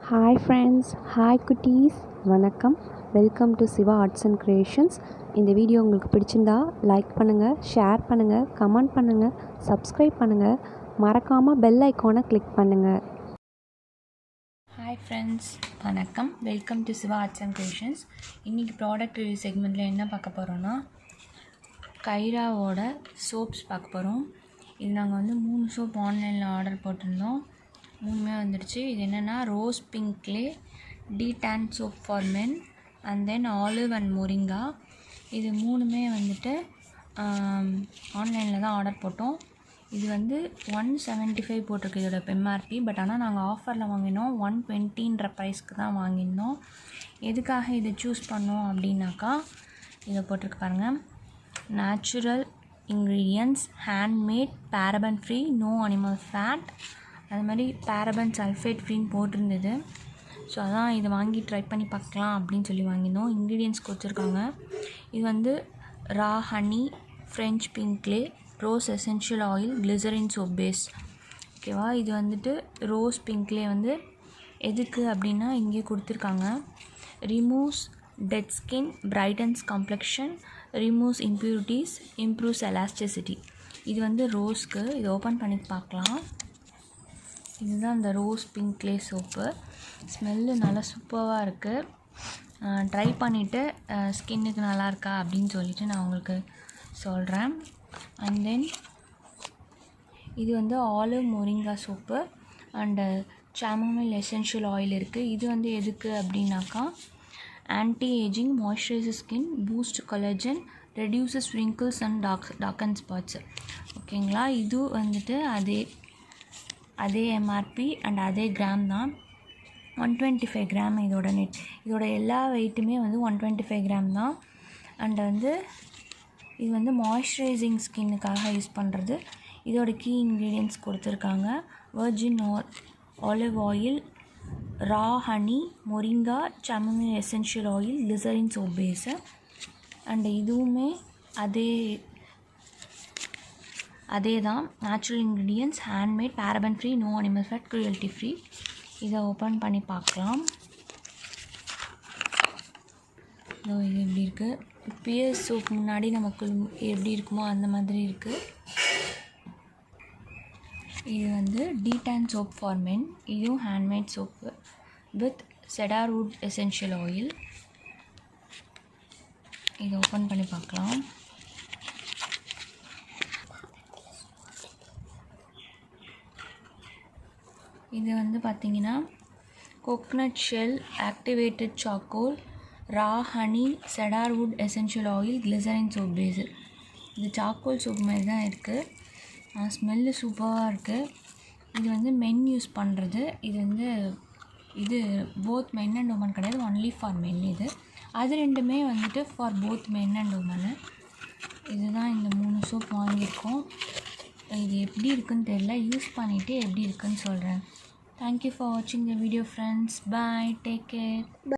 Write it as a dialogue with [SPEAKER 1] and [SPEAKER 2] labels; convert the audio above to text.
[SPEAKER 1] Hi friends, hi குட்டீஸ், வணக்கம். Welcome to Siva arts and creations. இந்த வீடியோ உங்களுக்கு பிடிச்சிருந்தா லைக் பண்ணுங்கள், ஷேர் பண்ணுங்கள், கமெண்ட் பண்ணுங்கள், சப்ஸ்கிரைப் பண்ணுங்கள், மறக்காமல் பெல் ஐக்கானை கிளிக் பண்ணுங்கள்.
[SPEAKER 2] ஹாய் ஃப்ரெண்ட்ஸ், வணக்கம். Welcome to Siva arts and creations. இன்றைக்கி ப்ராடக்ட் ரிவ்யூ செக்மெண்ட்டில் என்ன பார்க்க போகிறோன்னா, கைராவோட சோப்ஸ் பார்க்க போகிறோம். இது நாங்கள் 3 சோப் ஆன்லைனில் ஆர்டர் போட்டிருந்தோம். 3மே வந்துடுச்சு. இது என்னென்னா rose pink clay, de-tan soap for men, and then olive and moringa. இது 3மே ஆன்லைனில் தான் ஆர்டர் போட்டோம். இது 175 போட்டிருக்கு இதோட எம்ஆர்பி. பட் ஆனால் நாங்கள் ஆஃபரில் வாங்கினோம். 120 ப்ரைஸ்க்கு தான் வாங்கியிருந்தோம். எதுக்காக இதை சூஸ் பண்ணோம் அப்படின்னாக்கா, இதை போட்டிருக்கு பாருங்கள், natural ingredients, handmade, paraben free, no animal fat, அது மாதிரி பேரபன் சல்ஃபேட் ஃப்ரீன்னு போட்டிருந்தது. ஸோ அதான் இதை வாங்கி ட்ரை பண்ணி பார்க்கலாம் அப்படின்னு சொல்லி வாங்கினோம். இன்க்ரீடியன்ட்ஸ் கொடுத்துருக்காங்க. இது raw honey, French pink clay, rose essential oil, glycerin soap base. ஓகேவா. இது ரோஸ் பிங்க் க்ளே எதுக்கு அப்படின்னா இங்கே கொடுத்துருக்காங்க. Removes dead skin, brightens complexion, removes impurities, improves elasticity. இது ரோஸ்க்கு. இது ஓப்பன் பண்ணி பார்க்கலாம். இதுதான் அந்த rose pink clay soap. Smell நல்லா சூப்பராக இருக்குது. ட்ரை பண்ணிவிட்டு ஸ்கின்னுக்கு நல்லா இருக்கா அப்படின்னு சொல்லிவிட்டு நான் உங்களுக்கு சொல்கிறேன். அண்ட் தென் இது olive moringa soap and chamomile essential oil இருக்குது. இது எதுக்கு அப்படின்னாக்கா, anti ageing, moisturiser skin, boost collagen, reduces wrinkles and darken spots. ஓகேங்களா. இது அதே எம்ஆர்பி அண்ட் அதே கிராம் தான். 125 கிராம் இதோட எல்லா வெயிட்டுமே 125 கிராம் தான். அண்டு இது மாய்ஸ்சரைசிங் ஸ்கின்னுக்காக யூஸ் பண்ணுறது. இதோட கீ இன்க்ரீடியன்ட்ஸ் கொடுத்துருக்காங்க. Virgin olive oil, raw honey, moringa, chamomile essential oil, glycerin soap base. And இதுவுமே அதே தான். Natural ingredients, handmade, paraben free, no animal fat, cruelty free. இதை ஓப்பன் பண்ணி பார்க்கலாம். இது எப்படி இருக்குது. பியர்ஸ் சோப் முன்னாடி நமக்கு எப்படி இருக்குமோ அந்த மாதிரி இருக்குது. இது டீடான் சோப் ஃபார் மென். இதுவும் handmade soap with cedarwood essential oil. இதை ஓப்பன் பண்ணி பார்க்கலாம். இது பார்த்திங்கன்னா coconut shell, activated charcoal, raw honey, cedarwood essential oil, glycerin soap base. இது சார்கோல் சோப் மாதிரி தான் இருக்குது. ஸ்மெல்லு சூப்பராக இருக்குது. இது மென் யூஸ் பண்ணுறது. இது போத் மென் அண்ட் உமன் கிடையாது, ஒன்லி ஃபார் மென். அது ரெண்டுமே for both men and woman. இதுதான் இந்த 3 சோப் வாங்கியிருக்கோம். இது எப்படி இருக்குன்னு தெரியல. யூஸ் பண்ணிவிட்டு எப்படி இருக்குன்னு சொல்கிறேன். Thank you for watching the video, friends. Bye. Take care.